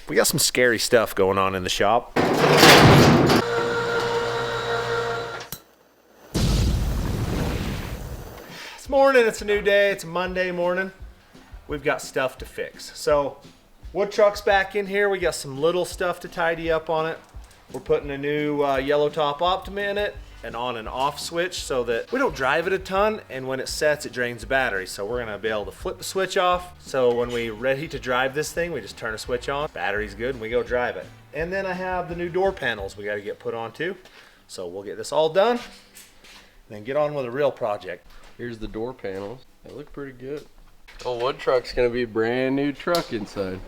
We got some scary stuff going on in the shop. It's morning, it's a new day, it's a Monday morning. We've got stuff to fix. So, wood truck's back in here. We got some little stuff to tidy up on it. We're putting a new yellow top Optima in it, an on and off switch so that we don't drive it a ton, and when it sets it drains the battery. So we're gonna be able to flip the switch off, so when we're ready to drive this thing we just turn a switch on, battery's good, and we go drive it. And then I have the new door panels we got to get put on too, so we'll get this all done and then get on with a real project. Here's the door panels. They look pretty good. Oh, wood truck's gonna be a brand new truck inside.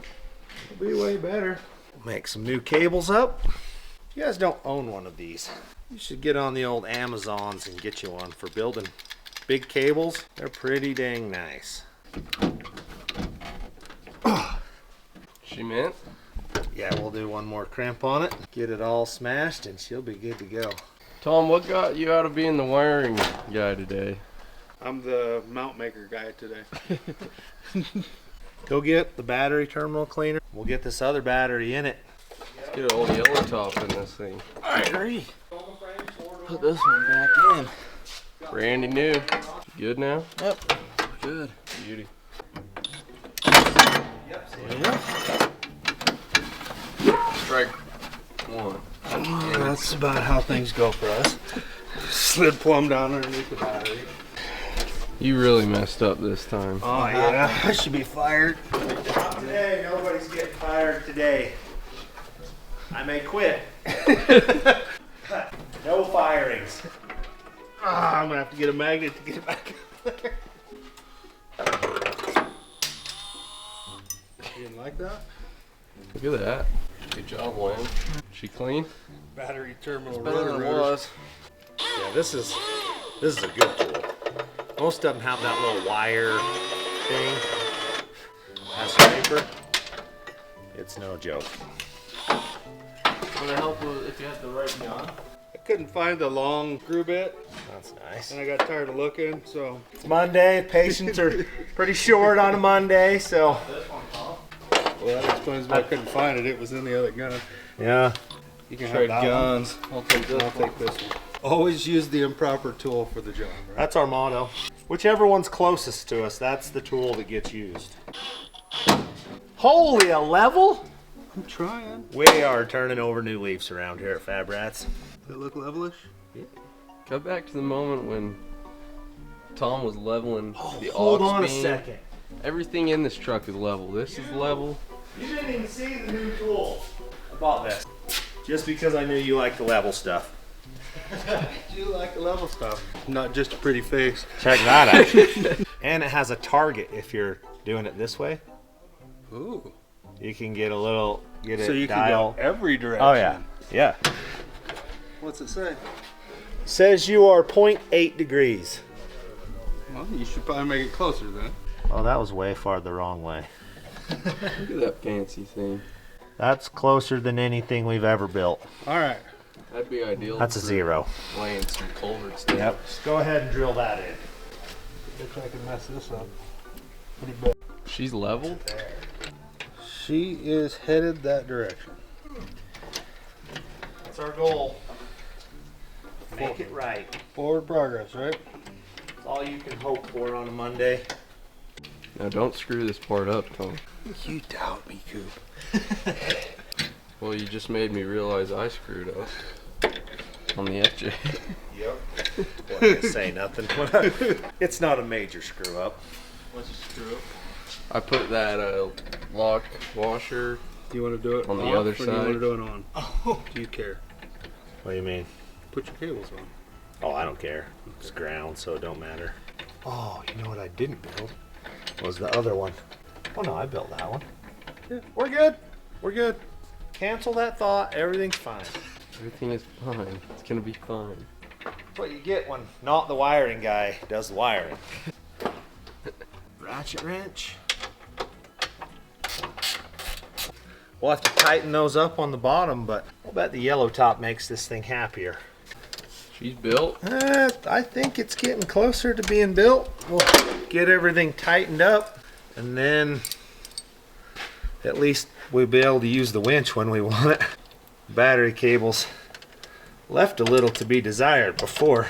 It'll be way better. Make some new cables up. If you guys don't own one of these, you should get on the old Amazons and get you one for building big cables. They're pretty dang nice. She meant? Yeah, we'll do one more crimp on it, get it all smashed, and she'll be good to go. Tom, what got you out of being the wiring guy today? I'm the mount maker guy today. Go get the battery terminal cleaner. We'll get this other battery in it. Let's get an old yellow top in this thing. I agree. Put this one back in. Brandy new. Good now? Yep. Good. Beauty. Strike one. That's about how things go for us. Slid plumb down underneath the battery. You really messed up this time. Oh yeah, I should be fired. Not today, nobody's getting fired today. I may quit. No firings. I'm gonna have to get a magnet to get it back up there. You didn't like that? Look at that. Good job, Lynn. She clean? Battery terminal Better than it rotor. was. Yeah, this is a good tool. Most of them have that little wire thing. Has paper. It's no joke. Would it help if you had the right gun? I couldn't find the long screw bit, That's nice. and I got tired of looking, so. It's Monday. Patients are pretty short on a Monday, so. Well, that explains why I couldn't find it. It was in the other gun. Yeah. You can Trade have that guns. one. I'll take this one. Always use the improper tool for the job, right? That's our motto. Whichever one's closest to us, that's the tool that gets used. Holy, a level? I'm trying. We are turning over new leaves around here at Fab Rats. Does it look levelish? Go back to the moment when Tom was leveling the Hold aux on a beam. second. Everything in this truck is level. This is level. You didn't even see the new tool. I bought this just because I knew you like the level stuff. I do like the level stuff. Not just a pretty face. Check that out. And it has a target if you're doing it this way. Ooh. You can get a little, So you dial. can go every direction. Oh yeah, yeah. What's it say? Says you are 0.8 degrees. Well, you should probably make it closer then. Oh, that was way far the wrong way. Look at that fancy thing. That's closer than anything we've ever built. All right. That'd be ideal. That's a for 0. Laying some culverts down. Yep. Just go ahead and drill that in. Looks like I can mess this up. Pretty bad. She's level. She is headed that direction. That's our goal. Make it right. Forward progress, right? That's all you can hope for on a Monday. Now don't screw this part up, Tom. You doubt me, Coop. Well, you just made me realize I screwed up on the FJ. Yep. Well, I didn't say nothing. It's not a major screw up. What's a screw up? I put that lock washer. Do you want to do it On the off, other or do you side? want to do it on? Oh. Do you care? What do you mean? Put your cables on. Oh, I don't care. It's ground, so it don't matter. Oh, you know what I didn't build? Was the other one. Oh no, I built that one. Yeah. We're good. We're good. Cancel that thought. Everything's fine. Everything is fine. It's gonna be fine. That's what you get when not the wiring guy does the wiring. Ratchet wrench. We'll have to tighten those up on the bottom, but I'll bet the yellow top makes this thing happier. She's built. I think it's getting closer to being built. We'll get everything tightened up, and then At least we'll be able to use the winch when we want it. Battery cables left a little to be desired before.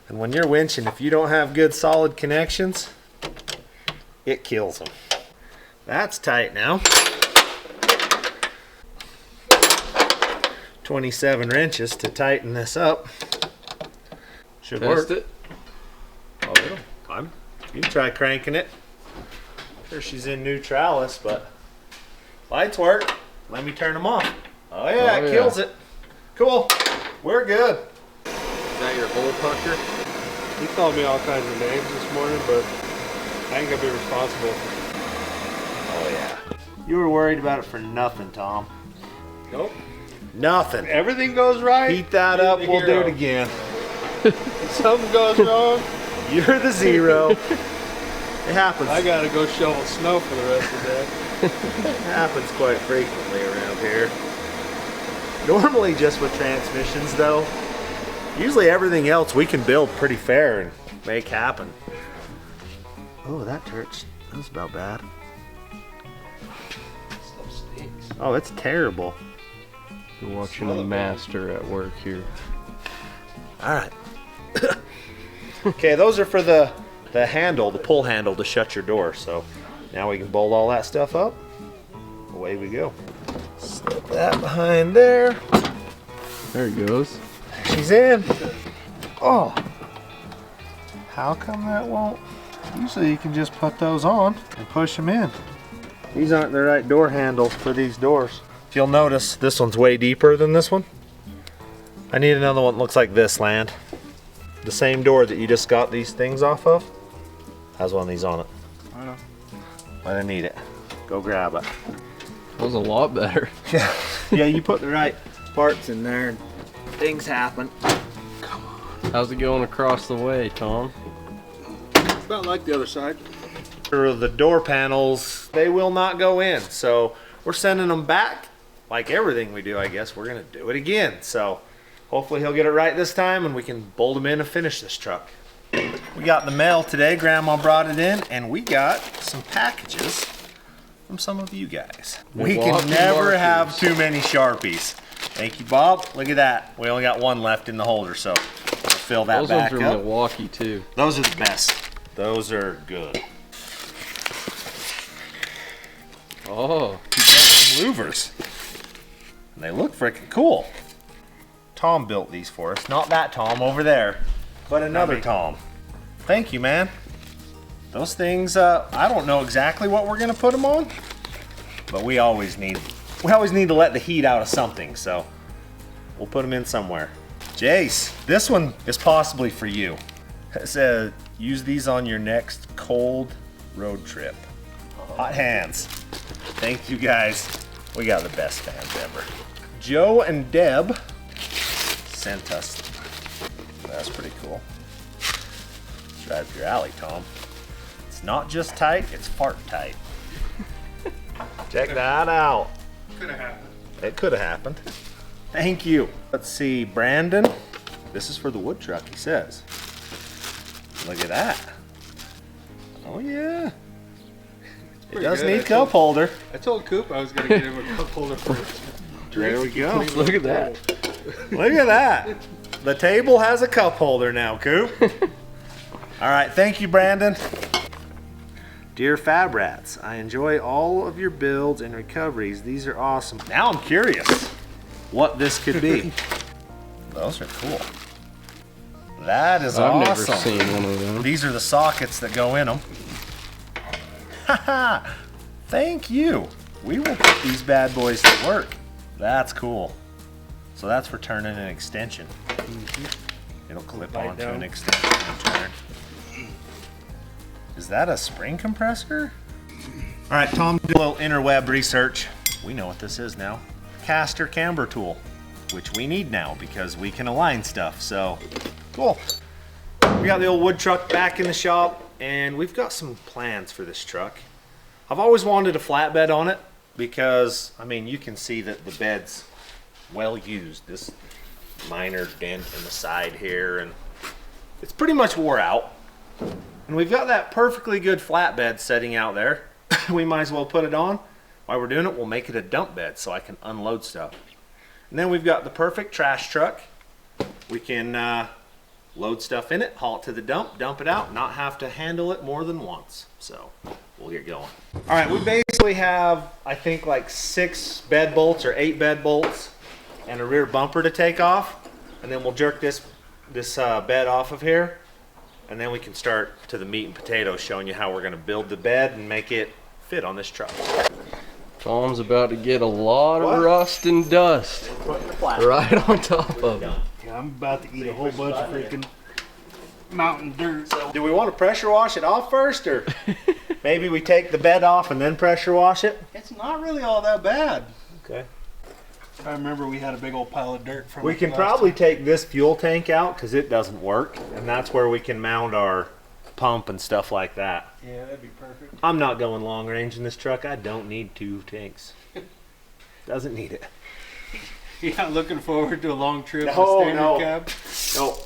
And when you're winching, if you don't have good solid connections, it kills them. That's tight now. 27 wrenches to tighten this up. Should Test work. it. Oh, you can try cranking it. Sure, she's in neutralis, but lights work. Let me turn them off. Oh yeah, it kills it. Cool. We're good. Is that your hole pucker? He called me all kinds of names this morning, but I ain't gonna be responsible. Oh yeah. You were worried about it for nothing, Tom. Nope. Nothing. Everything goes right. Heat that up. We'll do it again. Something goes wrong. You're the zero. It happens. I gotta go shovel snow for the rest of the day. It happens quite frequently around here. Normally just with transmissions though. Usually everything else we can build pretty fair and make happen. Oh, that hurts. That's about bad. Stuff stinks. Oh, it's terrible. You're watching a master at work here. All right. Okay, those are for the handle, the pull handle to shut your door. So now we can bolt all that stuff up. Away we go. Slip that behind there. There he goes. She's in. Oh. How come that won't? Usually you can just put those on and push them in. These aren't the right door handles for these doors. If you'll notice, this one's way deeper than this one. I need another one that looks like this, Land. The same door that you just got these things off of has one of these on it. I know. I need it. Go grab it. That was a lot better. Yeah. Yeah, you put the right parts in there and things happen. How's it going across the way, Tom? About like the other side. For the door panels, they will not go in. So we're sending them back. Like everything we do, I guess, we're going to do it again. So hopefully he'll get it right this time and we can bolt them in and finish this truck. We got the mail today. Grandma brought it in and we got some packages from some of you guys. We can never have too many Sharpies. Thank you, Bob. Look at that. We only got one left in the holder, so we'll fill that back up. Those ones are Milwaukee too. Those are the best. Those are good. Oh. We got some louvers. And they look freaking cool. Tom built these for us. Not that Tom over there, but another Tom. Thank you, man. Those things, I don't know exactly what we're gonna put them on, but we always need to let the heat out of something, so we'll put them in somewhere. Jace, this one is possibly for you. It says, use these on your next cold road trip. Hot hands. Thank you guys. We got the best fans ever. Joe and Deb sent us. That's pretty cool. It's right up your alley, Tom. It's not just tight, it's fart tight. Check that out. Could have happened. It could have happened. Thank you. Let's see, Brandon. This is for the wood truck, he says. Look at that. Oh yeah. It does need cup holder. I told Coop I was gonna get him a cup holder first. There we go. Look at that. Look at that. The table has a cup holder now, Coop. All right, thank you, Brandon. Dear Fab Rats, I enjoy all of your builds and recoveries. These are awesome. Now I'm curious what this could be. Those are cool. That is I've awesome. never seen one of them. These are the sockets that go in them. Haha, thank you. We will put these bad boys to work. That's cool. So that's for turning an extension. It'll clip onto an extension and turn. Is that a spring compressor? All right, Tom did a little interweb research. We know what this is now. Caster camber tool, which we need now because we can align stuff, so cool. We got the old wood truck back in the shop and we've got some plans for this truck. I've always wanted a flatbed on it because, I mean, you can see that the bed's well used. This minor dent in the side here, and it's pretty much wore out. And we've got that perfectly good flatbed sitting out there. We might as well put it on. while we're doing it, we'll make it a dump bed so I can unload stuff. And then we've got the perfect trash truck. We can load stuff in it, haul it to the dump it out, not have to handle it more than once. So we'll get going. All right, we basically have, I think, like 6 bed bolts or 8 bed bolts and a rear bumper to take off. And then we'll jerk this bed off of here. And then we can start to the meat and potatoes, showing you how we're gonna build the bed and make it fit on this truck. Tom's about to get a lot of rust and dust right on top of it. Yeah, I'm about to eat a whole bunch of freaking mountain dirt. Do we want to pressure wash it off first, or maybe we take the bed off and then pressure wash it? It's not really all that bad. Okay. I remember we had a big old pile of dirt from We can probably take this fuel tank out because it doesn't work, and that's where we can mount our pump and stuff like that. Yeah, that'd be perfect. I'm not going long range in this truck. I don't need 2 tanks. Doesn't need it. You're not looking forward to a long trip with No, standard no. cab? No,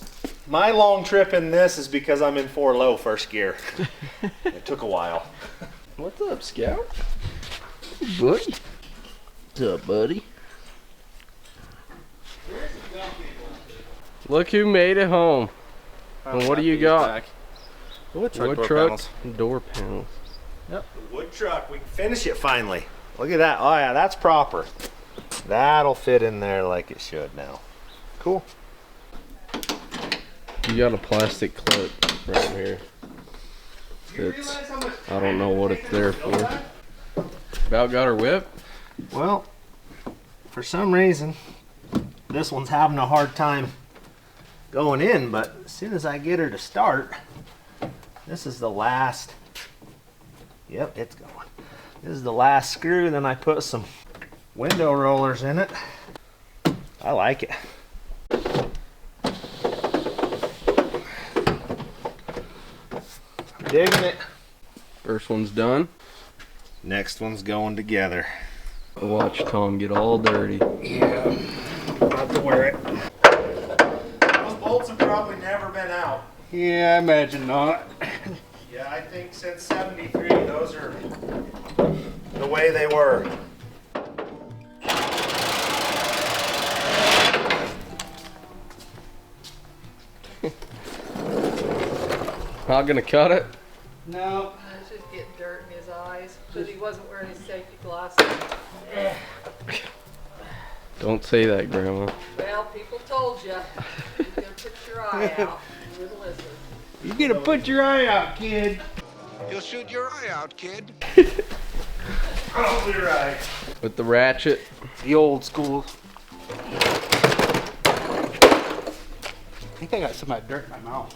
my long trip in this is because I'm in 4 low first gear. It took a while. What's up, Scout? Hey, buddy. What's up, buddy? Look who made it home. And what do you got? Wood Wood truck and door panels. Yep, the wood truck. We can finish it finally. Look at that. Oh yeah, that's proper. That'll fit in there like it should now. Cool. You got a plastic clip right here. It's, I don't know what it's there for. About got her whip? Well, for some reason, this one's having a hard time going in, but as soon as I get her to start, this is the last, yep, it's going. This is the last screw, then I put some window rollers in it. I like it. Digging it. First one's done. Next one's going together. Watch Tom get all dirty. Yeah, about to wear it. Those bolts have probably never been out. Yeah, I imagine not. Yeah, I think since '73, those are the way they were. Not gonna cut it? No. It's just getting dirt in his eyes because he wasn't wearing his safety glasses. Don't say that, Grandma. Well, people told you. You gotta put your eye out. You wouldn't listen. You gotta put your eye out, kid. You'll shoot your eye out, kid. Probably right. With the ratchet. The old school. I think I got some of that dirt in my mouth.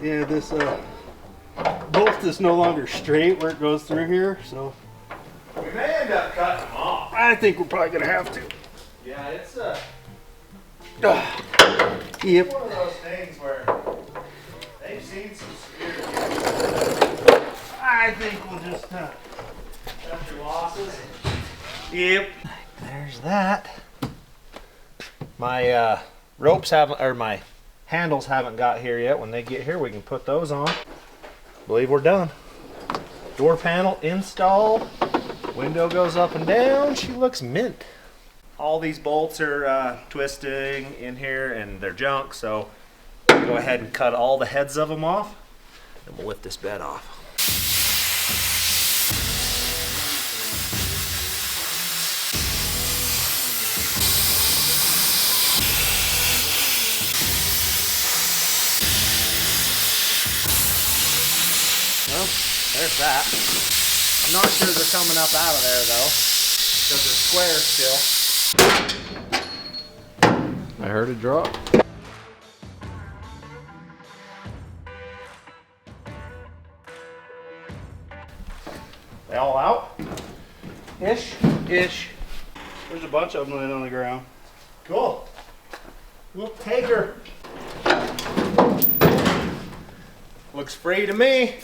Yeah, this bolt is no longer straight where it goes through here, so We may end up cutting them off. I think we're probably gonna have to. Yeah, it's Yep. one of those things where they've seen some severe I think we'll just country losses. Yep. There's that. My ropes haven't, or my handles haven't got here yet. When they get here, we can put those on. Believe we're done. Door panel installed. Window goes up and down. She looks mint. All these bolts are twisting in here and they're junk, so we'll go ahead and cut all the heads of them off and we'll lift this bed off. Well, there's that. I'm not sure they're coming up out of there though, because they're square still. I heard a drop. They all out? Ish? ish. There's a bunch of them laying on the ground. Cool. We'll take her. Looks free to me.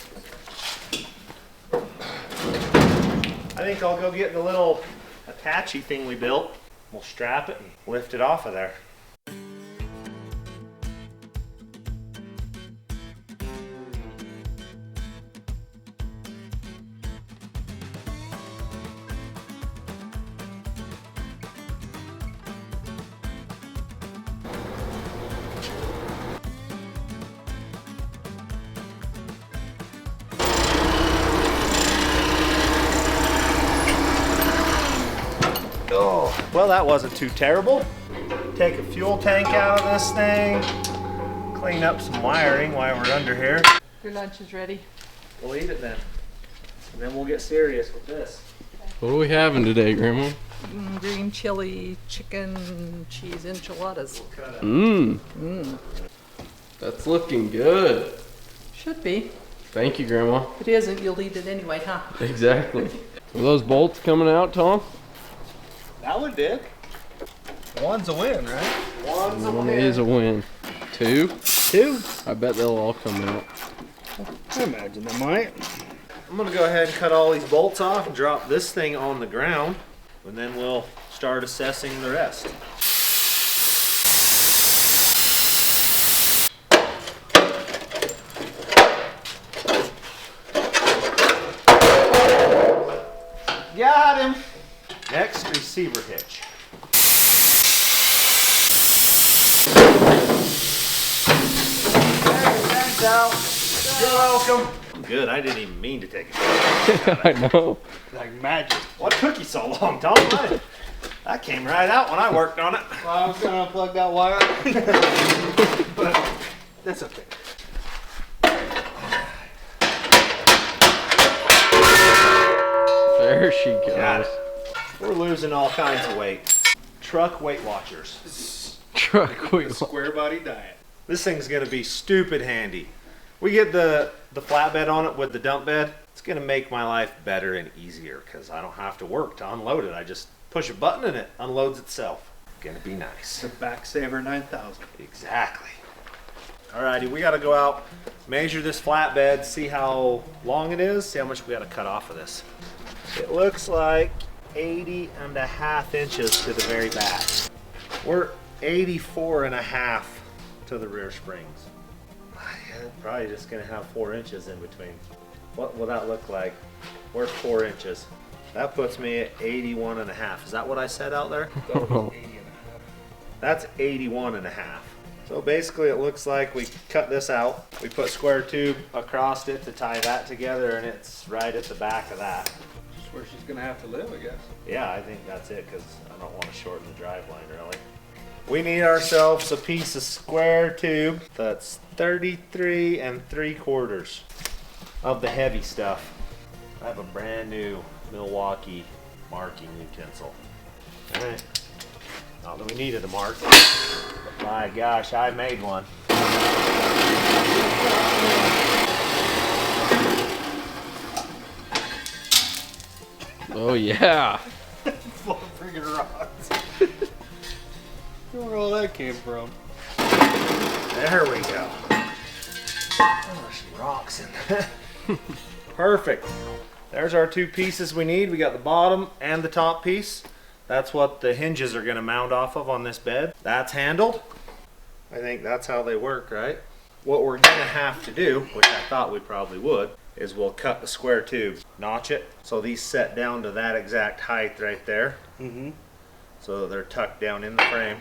I think I'll go get the little attachy thing we built. We'll strap it and lift it off of there. Oh, well, that wasn't too terrible. Take a fuel tank out of this thing. Clean up some wiring while we're under here. Your lunch is ready. We'll eat it then. And then we'll get serious with this. What are we having today, Grandma? Green chili, chicken, cheese enchiladas. Mmm. That's looking good. Should be. Thank you, Grandma. If it isn't, you'll eat it anyway, huh? Exactly. Are those bolts coming out, Tom? That one did. One's a win, right? One's a One win. is a win. Two? Two. I bet they'll all come out. I imagine they might. I'm gonna go ahead and cut all these bolts off and drop this thing on the ground, and then we'll start assessing the rest. Got him! Next, receiver hitch. Thanks, Al. You're welcome. Good, I didn't even mean to take it. I know. Like magic. What took you so long, Tom? That came right out when I worked on it. Well, I was gonna unplug that wire, but that's okay. There she Got goes. it. We're losing all kinds of weight. Truck Weight Watchers. Truck wheel. Square body diet. This thing's gonna be stupid handy. We get the flatbed on it with the dump bed. It's gonna make my life better and easier because I don't have to work to unload it. I just push a button and it unloads itself. Gonna be nice. The Backsaver 9000. Exactly. Alrighty, we gotta go out, measure this flatbed, see how long it is, see how much we gotta cut off of this. It looks like 80.5 inches to the very back. We're 84.5 to the rear springs. Probably just gonna have 4 inches in between. What will that look like? We're 4 inches. That puts me at 81.5. Is that what I said out there? That's 81.5. So basically it looks like we cut this out. We put square tube across it to tie that together, and it's right at the back of that. Just where she's gonna have to live, I guess. Yeah, I think that's it because I don't want to shorten the drive line really. We need ourselves a piece of square tube that's 33 3/4 of the heavy stuff. I have a brand new Milwaukee marking utensil. All right. Not that we needed a mark, but my gosh, I made one. Oh yeah. Full of friggin' rocks. I don't know where all that came from. There we go. Oh, she rocks in there. Perfect. There's our two pieces we need. We got the bottom and the top piece. That's what the hinges are going to mount off of on this bed. That's handled. I think that's how they work, right? What we're going to have to do, which I thought we probably would, is we'll cut the square tube, notch it, so these set down to that exact height right there. Mm-hmm. So that they're tucked down in the frame.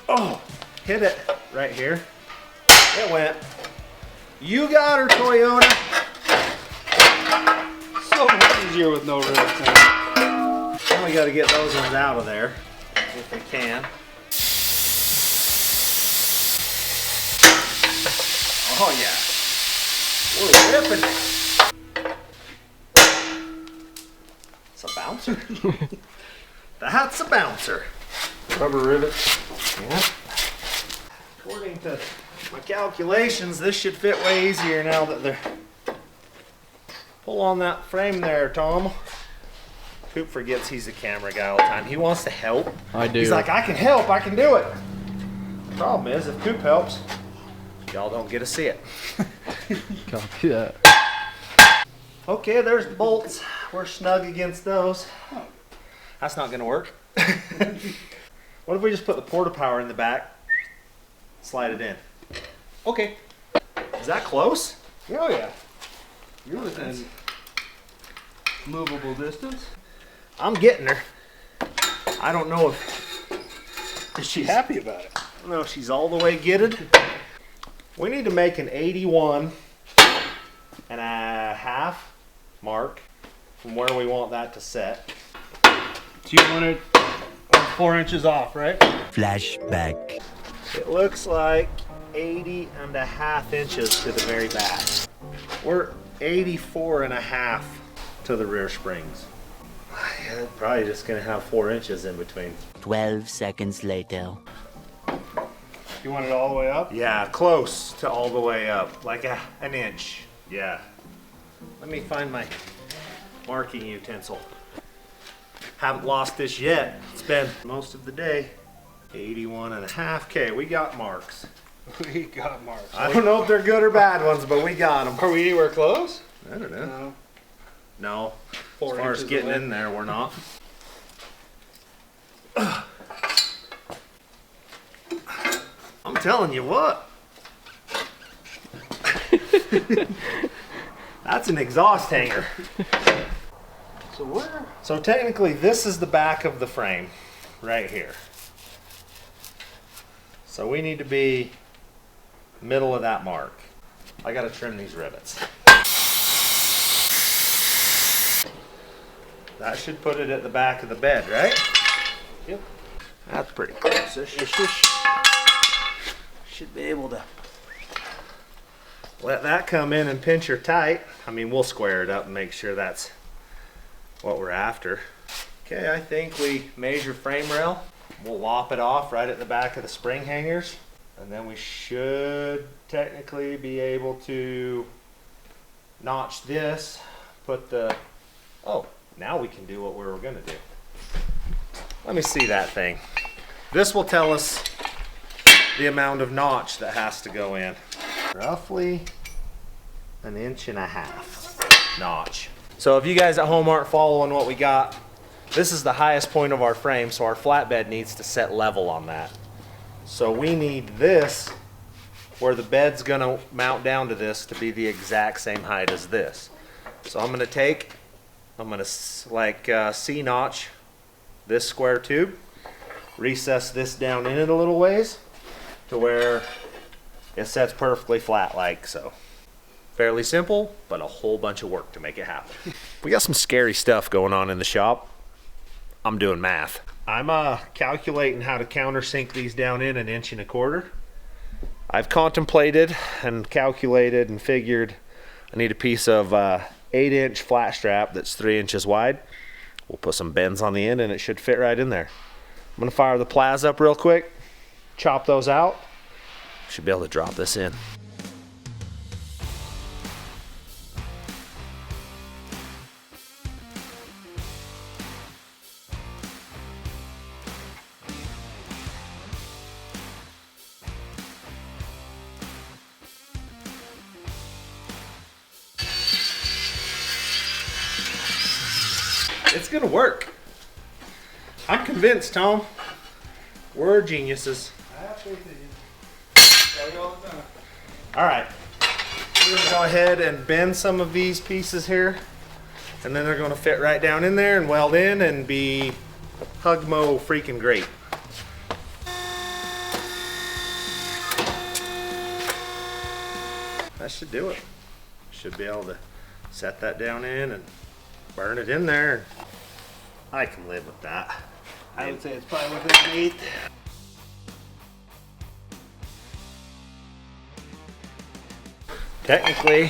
Oh, hit it right here. It went. You got her, Toyota. So much easier with no rivets in it. Now we got to get those ones out of there if we can. Oh yeah, we're ripping it. It's a bouncer. That's a bouncer. Rubber rivets. Yeah. According to my calculations, this should fit way easier now that they're... Pull on that frame there, Tom. Coop forgets he's the camera guy all the time. He wants to help. I do. He's like, I can help, I can do it. Problem is, if Coop helps, y'all don't get to see it. Copy that. Okay, there's the bolts. We're snug against those. That's not gonna work. What if we just put the porta power in the back, slide it in? Okay. Is that close? Oh yeah. You're within movable distance. I'm getting her. I don't know if She's happy about it. I don't know if she's all the way gitted. We need to make an 81 and a half mark from where we want that to set. So you want it 4 inches off, right? Flashback. It looks like 80.5 inches to the very back. We're 84.5 to the rear springs. Yeah, probably just gonna have 4 inches in between. 12 seconds later. You want it all the way up? Yeah, close to all the way up, like an inch. Yeah. Let me find my marking utensil. Haven't lost this yet. It's been most of the day. 81.5. Okay, we got marks. We got marks. I don't know if they're good or bad ones, but we got them. Are we anywhere close? I don't know. No. No. 4 As far as inches getting away. in there, we're not. I'm telling you what. That's an exhaust hanger. So where? So technically this is the back of the frame right here. So we need to be middle of that mark. I gotta trim these rivets. That should put it at the back of the bed, right? Yep. That's pretty close-ish. Should be able to let that come in and pinch her tight. I mean, we'll square it up and make sure that's what we're after. Okay, I think we measure frame rail. We'll lop it off right at the back of the spring hangers. And then we should technically be able to notch this, put the, oh, now we can do what we were gonna do. Let me see that thing. This will tell us the amount of notch that has to go in. Roughly 1.5 inches notch. So if you guys at home aren't following what we got, this is the highest point of our frame, so our flatbed needs to set level on that. So we need this, where the bed's gonna mount down to this, to be the exact same height as this. So I'm gonna C-notch this square tube, recess this down in it a little ways to where it sets perfectly flat like so. Fairly simple, but a whole bunch of work to make it happen. We got some scary stuff going on in the shop. I'm doing math. I'm calculating how to countersink these down in 1.25 inches. I've contemplated and calculated and figured I need a piece of 8-inch flat strap that's 3 inches wide. We'll put some bends on the end and it should fit right in there. I'm gonna fire the pliers up real quick, chop those out. Should be able to drop this in. It's gonna work. I'm convinced, Tom. We're geniuses. I have faith in you. Tell you all the time. All right, we're gonna go ahead and bend some of these pieces here, and then they're gonna fit right down in there and weld in and be hugmo freaking great. That should do it. Should be able to set that down in and burn it in there. I can live with that. I would say it's probably within an eighth. Technically,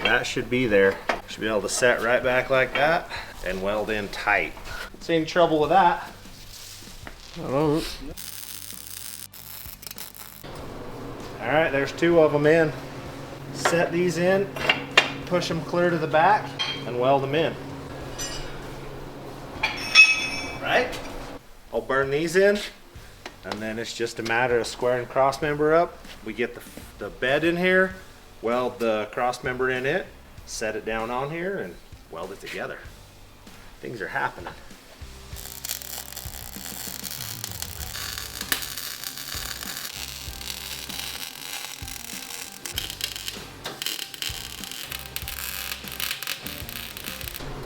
that should be there. Should be able to set right back like that and weld in tight. See any trouble with that? I don't. All right, there's 2 of them in. Set these in, push them clear to the back, and weld them in. Right? I'll burn these in, and then it's just a matter of squaring cross member up. We get the bed in here, weld the cross member in it, set it down on here, and weld it together. Things are happening.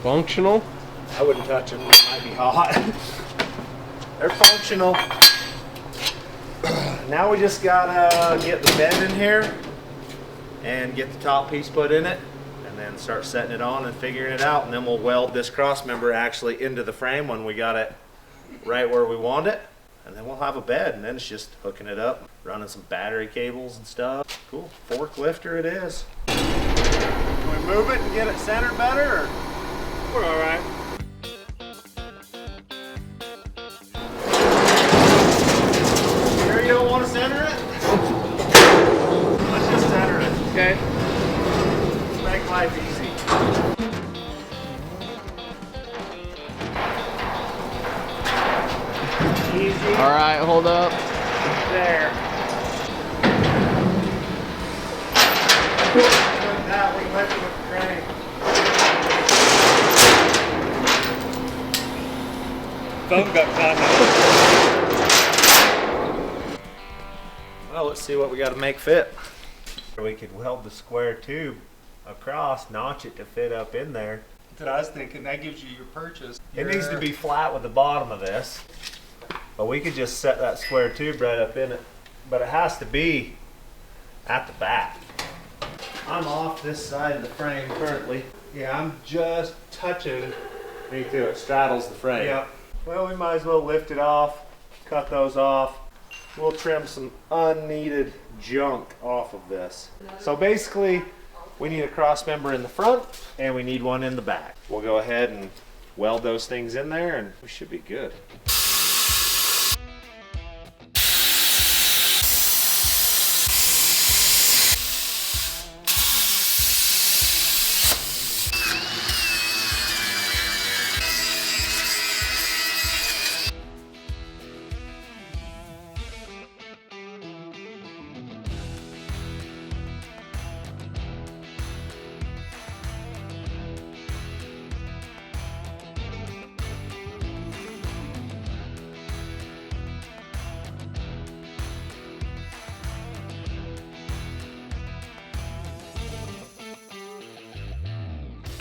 Functional? I wouldn't touch them, they might be hot. They're functional. Now we just gotta get the bed in here and get the top piece put in it then start setting it on and figuring it out, and then we'll weld this cross member actually into the frame when we got it right where we want it, and then we'll have a bed, and then it's just hooking it up, running some battery cables and stuff. Cool, fork lifter it is. Can we move it and get it centered better, or we're all right? Sure you don't want to center it? Let's just center it. Okay. Make life easy. Easy. All right, hold up. There. Like that, we lift it with the crane. Thumb got caught. Well, let's see what we got to make fit. We could weld the square tube across, notch it to fit up in there. That's what I was thinking. That gives you your purchase. It needs to be flat with the bottom of this, but we could just set that square tube right up in it. But it has to be at the back. I'm off this side of the frame currently. Yeah, I'm just touching. Me too, it straddles the frame. Yep. Well, we might as well lift it off, cut those off. We'll trim some unneeded junk off of this. So basically, we need a cross member in the front and we need one in the back. We'll go ahead and weld those things in there and we should be good.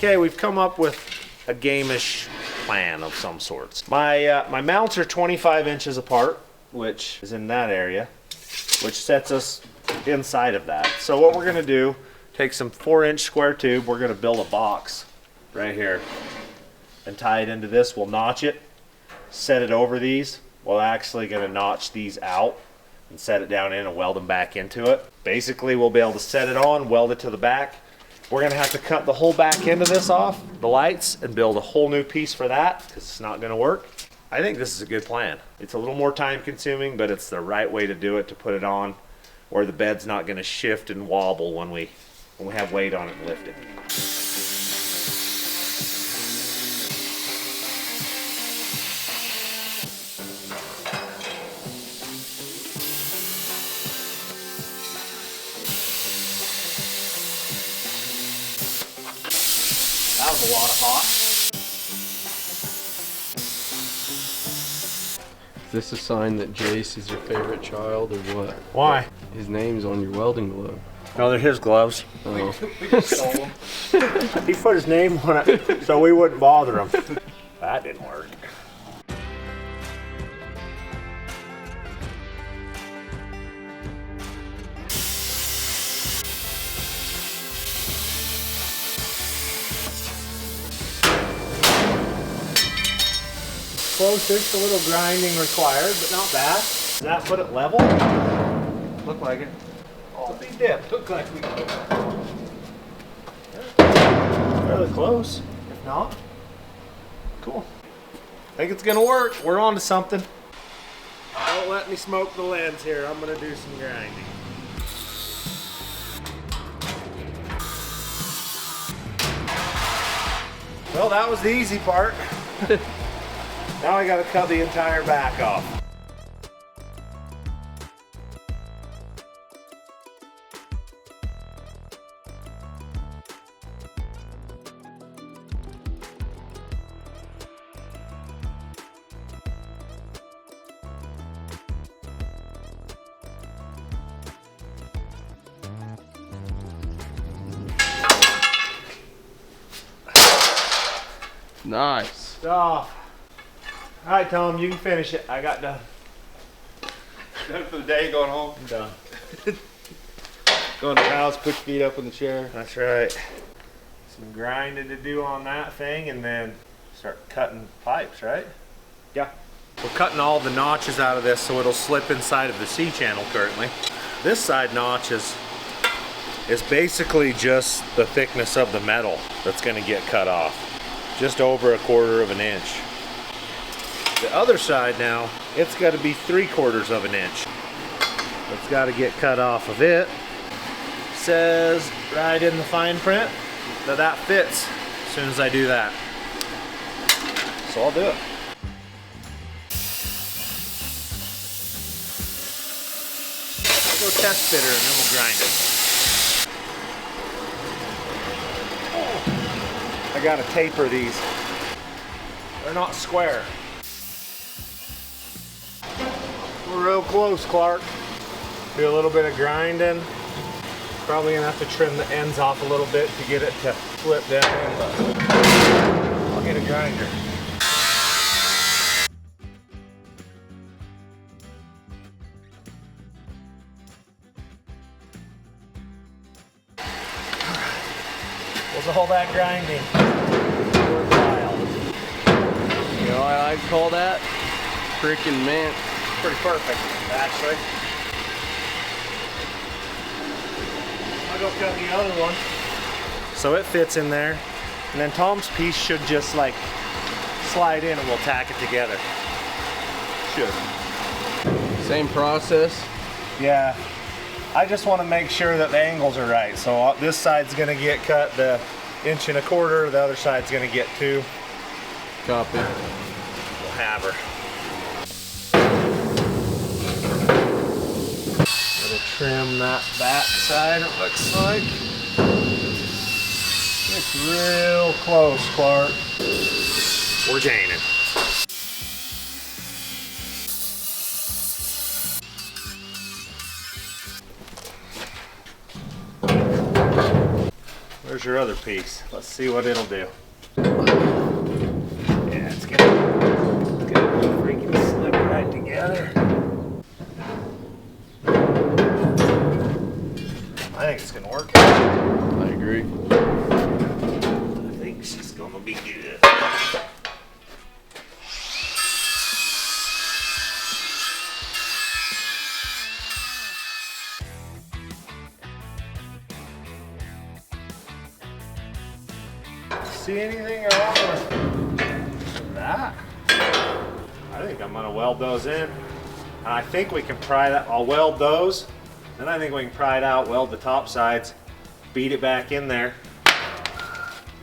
Okay, we've come up with a game-ish plan of some sorts. My mounts are 25 inches apart, which is in that area, which sets us inside of that. So what we're gonna do, take some 4-inch square tube, we're gonna build a box right here and tie it into this. We'll notch it, set it over these. We're actually gonna notch these out and set it down in and weld them back into it. Basically, we'll be able to set it on, weld it to the back. We're gonna have to cut the whole back end of this off, the lights, and build a whole new piece for that, because it's not gonna work. I think this is a good plan. It's a little more time consuming, but it's the right way to do it, to put it on where the bed's not gonna shift and wobble when we have weight on it and lift it. That was a lot of hot. Is this a sign that Jace is your favorite child or what? Why? His name's on your welding glove. No, they're his gloves. Oh. We just stole them. He put his name on it so we wouldn't bother him. That didn't work. Close, there's a little grinding required, but not bad. Does that put it level? Look like it. Oh, big dip. Look like we Fairly close, if not. Cool. Think it's gonna work. We're on to something. Don't let me smoke the lens here. I'm gonna do some grinding. Well, that was the easy part. Now I gotta cut the entire back off. Nice. It's off. All right, Tom, you can finish it. I got done. done for the day, going home. I'm done. Go in the house, put your feet up in the chair. That's right. Some grinding to do on that thing, and then start cutting pipes, right? Yeah. We're cutting all the notches out of this so it'll slip inside of the C-channel currently. This side notch is basically just the thickness of the metal that's gonna get cut off. Just over 1/4 of an inch. The other side now, it's gotta be 3/4 of an inch. It's gotta get cut off of it. Says right in the fine print that fits as soon as I do that. So I'll do it. Go test fitter and then we'll grind it. I gotta taper these. They're not square. We're real close, Clark. Do a little bit of grinding. Probably gonna have to trim the ends off a little bit to get it to flip down in, but I'll get a grinder. Was all that grinding worthwhile? You know what I call that? Freaking mint. Pretty perfect, actually. I'll go cut the other one. So it fits in there, and then Tom's piece should just like slide in and we'll tack it together. Should. Same process. Yeah. I just want to make sure that the angles are right. So this side's gonna get cut the 1.25 inches, the other side's gonna get 2. Copy. We'll have her. Gotta trim that back side, it looks like. It's real close, Clark. We're gaining. Where's your other piece? Let's see what it'll do. Yeah, it's gonna freaking slip right together. I think it's gonna work. I agree. I think she's gonna be good. See anything wrong with that? I think I'm gonna weld those in. And I think we can pry that. I'll weld those. Then I think we can pry it out, weld the top sides, beat it back in there,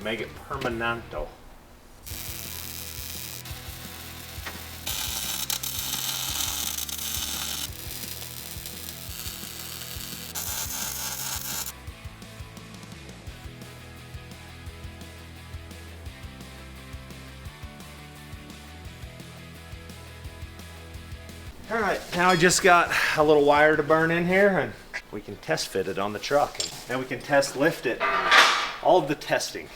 make it permanento. All right, now I just got a little wire to burn in here and we can test fit it on the truck. And then we can test lift it. All of the testing.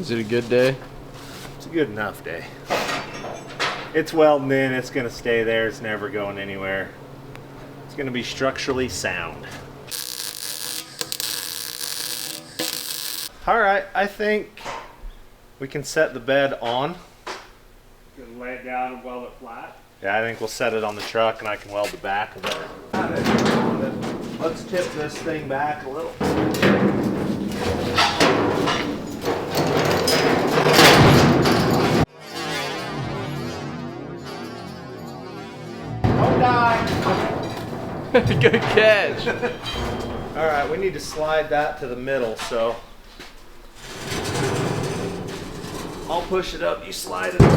Is it a good day? It's a good enough day. It's welding in, it's gonna stay there, it's never going anywhere. It's gonna be structurally sound. All right, I think we can set the bed on. You can lay it down and weld it flat. Yeah, I think we'll set it on the truck and I can weld the back of it. Let's tip this thing back a little. Good catch. All right, we need to slide that to the middle, so I'll push it up, you slide it up.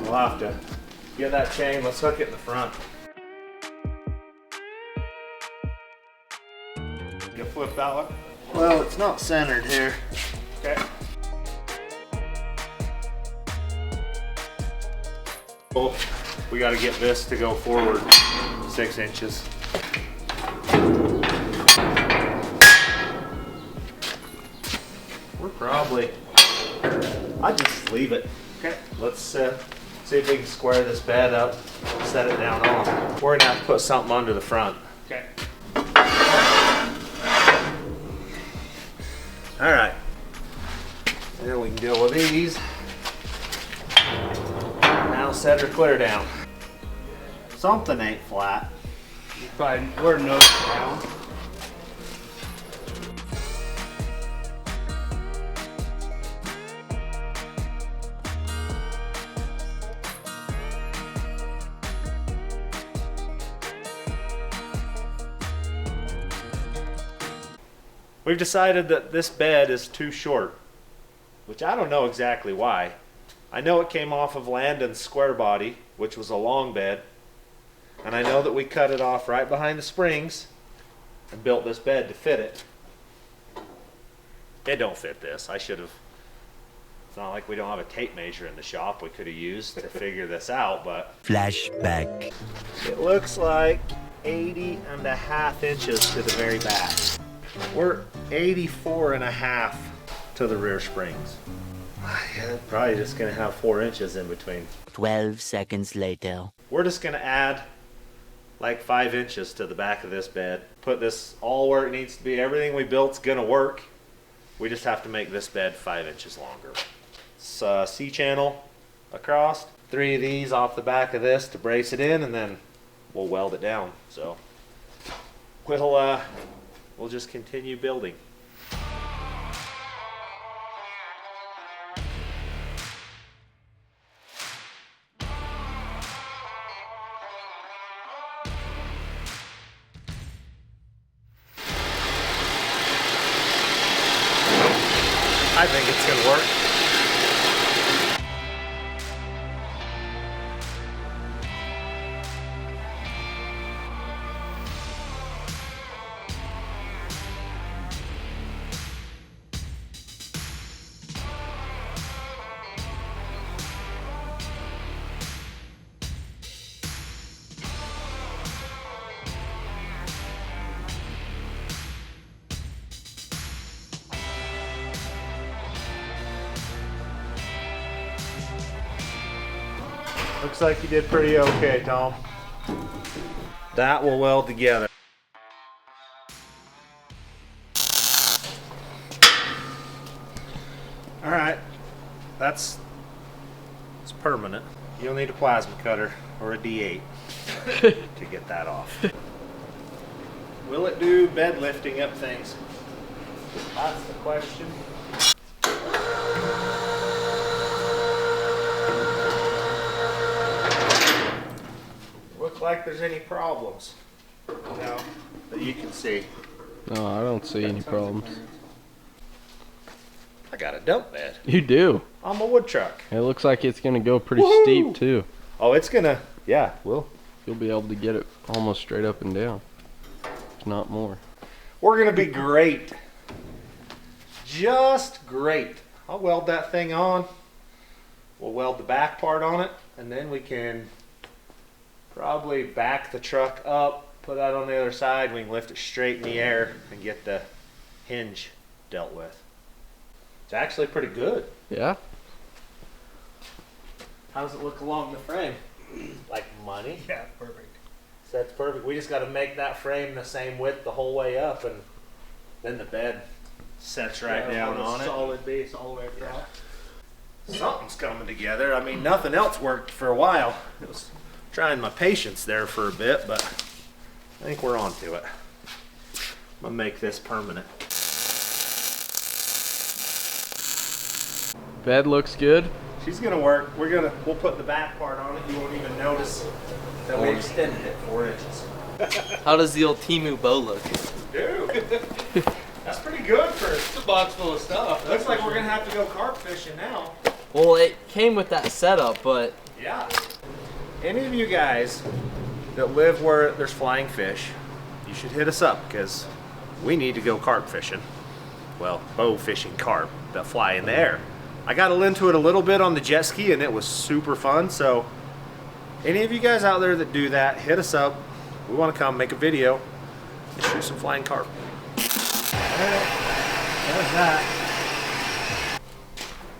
We'll have to get that chain, let's hook it in the front. You flip that one? Well, it's not centered here. Okay. We got to get this to go forward 6 inches. We're probably, I just leave it. Okay, let's see if we can square this bed up, set it down on. We're gonna have to put something under the front. Okay. All right. Then we can deal with these. Now set her clear down. Something ain't flat. We're nose down. We've decided that this bed is too short, which I don't know exactly why. I know it came off of Landon's square body, which was a long bed, and I know that we cut it off right behind the springs and built this bed to fit it. It don't fit this. I should have, it's not like we don't have a tape measure in the shop we could have used to figure this out, but Flashback. it looks like 80.5 inches to the very back. We're 84.5 to the rear springs. Yeah, probably just gonna have 4 inches in between. 12 seconds later. We're just gonna add like 5 inches to the back of this bed. Put this all where it needs to be. Everything we built's gonna work. We just have to make this bed 5 inches longer. It's C-channel across. 3 of these off the back of this to brace it in, and then we'll weld it down. So we'll just continue building. I think it's gonna work. Looks like you did pretty okay, Tom. That will weld together. All right, it's permanent. You'll need a plasma cutter or a D8 to get that off. Will it do bed lifting up things? That's the question. Look like there's any problems. No, that you can see. No, I don't see any problems. I got a dump bed You do. on my wood truck. It looks like it's gonna go pretty Woohoo! steep too. Oh, it's gonna, yeah, we'll. You'll be able to get it almost straight up and down, if not more. We're gonna be great. Just great. I'll weld that thing on. We'll weld the back part on it, and then we can probably back the truck up, put that on the other side. We can lift it straight in the air and get the hinge dealt with. It's actually pretty good. Yeah. How does it look along the frame? Like money? Yeah, perfect. So that's perfect. We just got to make that frame the same width the whole way up, and then the bed sets right down on it. Solid base all the way across. Something's coming together. I mean, nothing else worked for a while. It was trying my patience there for a bit, but I think we're on to it. I'm gonna make this permanent. Bed looks good. She's gonna work. We'll put the back part on it. You won't even notice that we extended it 4 inches. How does the old Timu bow look? Dude, that's pretty good for. It's a box full of stuff. Looks like we're gonna have to go carp fishing now. Well, it came with that setup, but Yeah. Any of you guys that live where there's flying fish, you should hit us up because we need to go carp fishing. Well, bow fishing carp that fly in the air. I got into it a little bit on the jet ski and it was super fun, so Any of you guys out there that do that, hit us up. We want to come make a video and shoot some flying carp. Alright, there's that.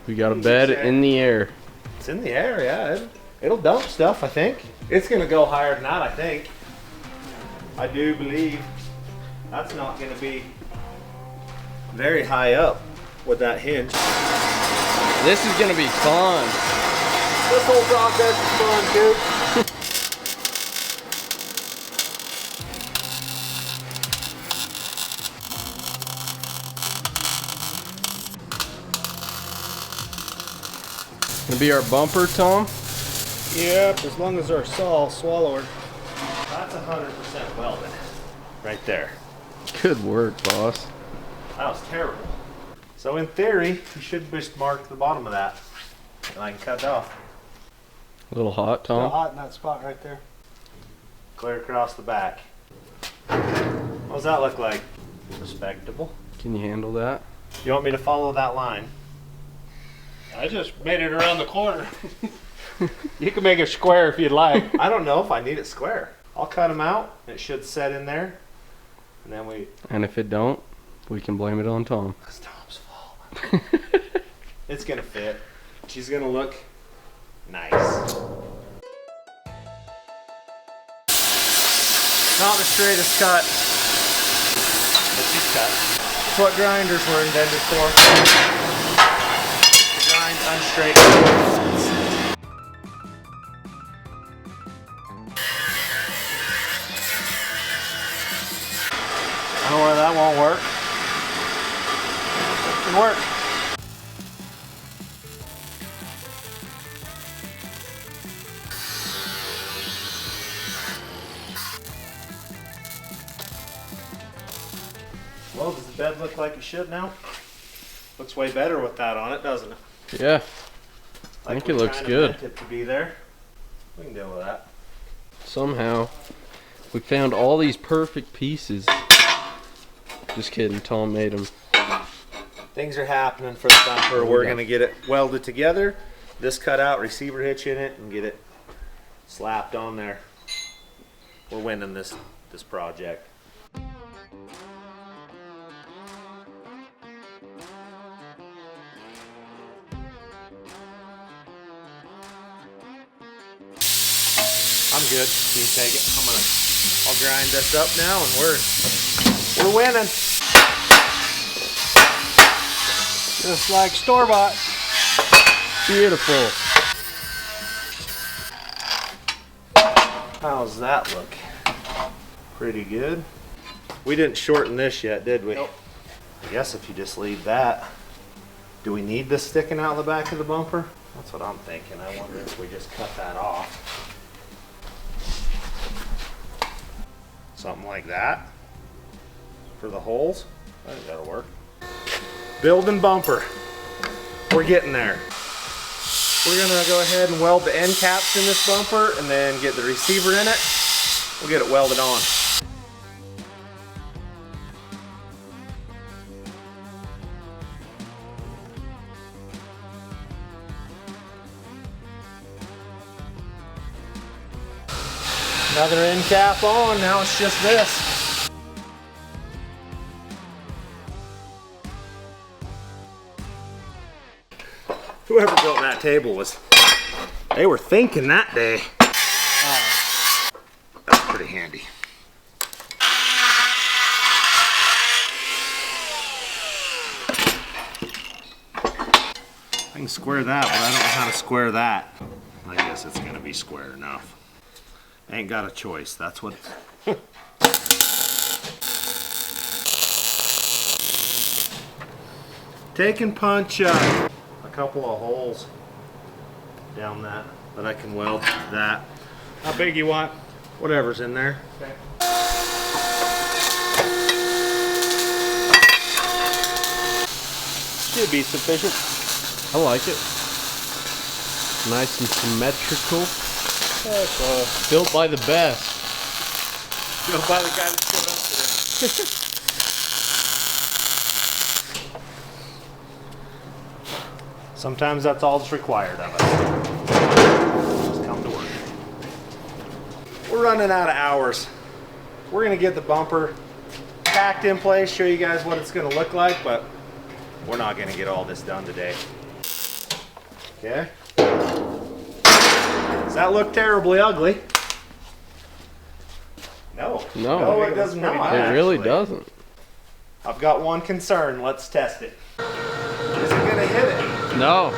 We got a bed in the air. It's in the air, yeah. It'll dump stuff, I think. It's gonna go higher than that, I think. I do believe that's not gonna be very high up with that hinge. This is gonna be fun. This whole process is fun, dude. Gonna be our bumper, Tom. Yep, as long as our saw swallower. That's 100% welded. Right there. Good work, boss. That was terrible. So in theory, you should just mark the bottom of that. And I can cut it off. A little hot, Still Tom. hot in that spot right there. Clear across the back. What does that look like? Respectable. Can you handle that? You want me to follow that line? I just made it around the corner. You can make it square if you'd like. I don't know if I need it square. I'll cut them out. It should set in there. And then we... And if it don't, we can blame it on Tom. It's Tom's fault. It's gonna fit. She's gonna look nice. Not the straightest cut. But she's cut. That's what grinders were invented for. To grind unstraight. I don't know where that won't work. It can work. Well, does the bed look like it should now? Looks way better with that on it, doesn't it? Yeah. I think it looks kinda good. meant it to be there. We can deal with that. Somehow, we found all these perfect pieces. Just kidding, Tom made them. Things are happening for the bumper. We're gonna get it welded together. This cut out, receiver hitch in it, and get it slapped on there. We're winning this project. I'm good. Can you take it? I'll grind this up now, and we're winning. Just like store-bought. Beautiful. How's that look? Pretty good. We didn't shorten this yet, did we? Nope. I guess if you just leave that. Do we need this sticking out the back of the bumper? That's what I'm thinking. I wonder if we just cut that off. Something like that. For the holes. I think that'll work. Building bumper. We're getting there. We're gonna go ahead and weld the end caps in this bumper and then get the receiver in it. We'll get it welded on. Another end cap on, now it's just this. Whoever built that table they were thinking that day. That's pretty handy. I can square that, but I don't know how to square that. I guess it's gonna be square enough. Ain't got a choice, that's what. Take and punch a couple of holes down that I can weld that. How big you want? Whatever's in there. Okay. Should be sufficient. I like it. Nice and symmetrical. Built by the best. Built by the guy that showed up today. Sometimes that's all that's required of us. Just come to work. we're running out of hours. We're gonna get the bumper packed in place, show you guys what it's gonna look like, but we're not gonna get all this done today. Okay? Does that look terribly ugly? No. No. It does not. It really actually. doesn't. I've got one concern. Let's test it. Is it gonna hit it? No.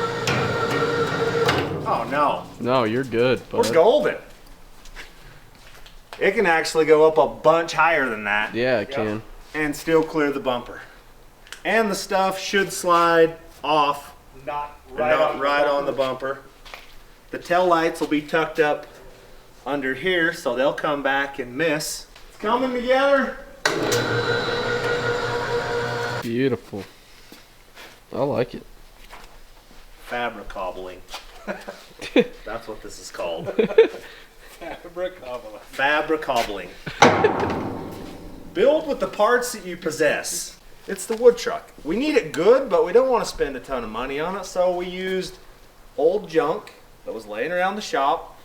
Oh no. No, you're good. We're Bud. golden. It can actually go up a bunch higher than that. Yeah, it can. And still clear the bumper. And the stuff should slide off, Not right on the bumper. The tail lights will be tucked up under here, so they'll come back and miss. It's coming together. Beautiful. I like it. Fabricobbling. That's what this is called. Fabricobbling. Fabricobbling. Build with the parts that you possess. It's the wood truck. We need it good, but we don't want to spend a ton of money on it, so we used old junk that was laying around the shop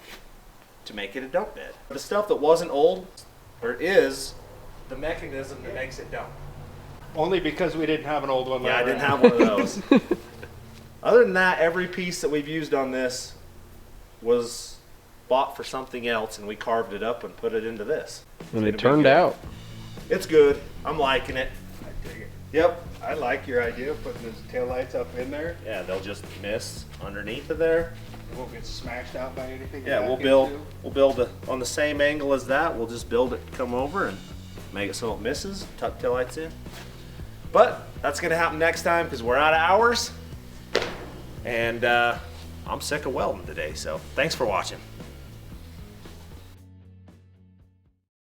to make it a dump bed. The stuff that wasn't old, there is the mechanism that makes it dump. Only because we didn't have an old one. Yeah, I laying didn't around. have one of those. Other than that, every piece that we've used on this was bought for something else, and we carved it up and put it into this. And it gonna be turned good. out. It's good. I'm liking it. I dig it. Yep. I like your idea of putting those taillights up in there. Yeah, they'll just miss underneath of there. It won't get smashed out by anything. you Yeah, back we'll into. build on the same angle as that. We'll just build it, come over, and make it so it misses. Tuck taillights in. But that's gonna happen next time because we're out of hours, and I'm sick of welding today. So thanks for watching.